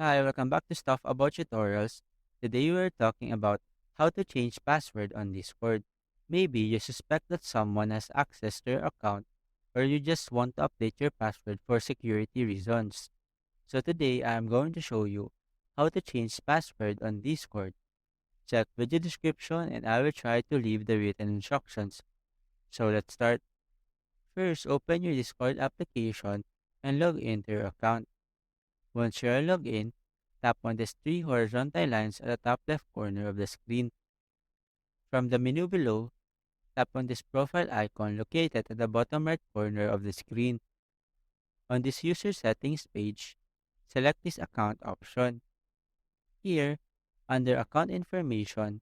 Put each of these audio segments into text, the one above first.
Hi, welcome back to Stuff About Tutorials. Today we're talking about how to change password on Discord. Maybe you suspect that someone has access to your account or you just want to update your password for security reasons. So today I'm going to show you how to change password on Discord. Check video description and I will try to leave the written instructions. So let's start. First, open your Discord application and log into your account. Once you are logged in, tap on these three horizontal lines at the top left corner of the screen. From the menu below, tap on this profile icon located at the bottom right corner of the screen. On this user settings page, select this account option. Here, under account information,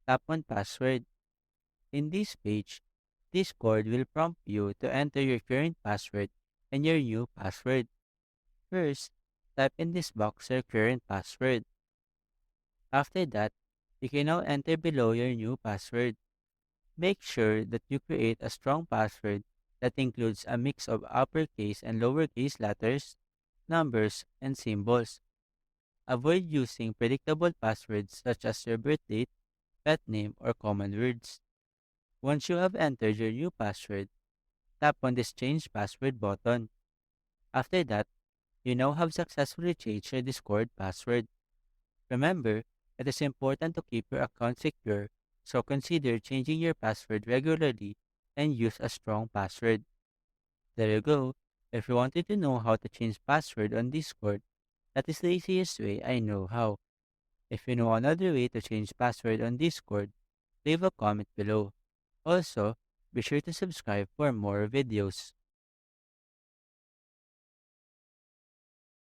tap on password. In this page, Discord will prompt you to enter your current password and your new password. First, type in this box your current password. After that, you can now enter below your new password. Make sure that you create a strong password that includes a mix of uppercase and lowercase letters, numbers, and symbols. Avoid using predictable passwords such as your birth date, pet name, or common words. Once you have entered your new password, tap on this Change Password button. After that, you now have successfully changed your Discord password. Remember, it is important to keep your account secure, so consider changing your password regularly and use a strong password. There you go. If you wanted to know how to change password on Discord, that is the easiest way I know how. If you know another way to change password on Discord, leave a comment below. Also, be sure to subscribe for more videos.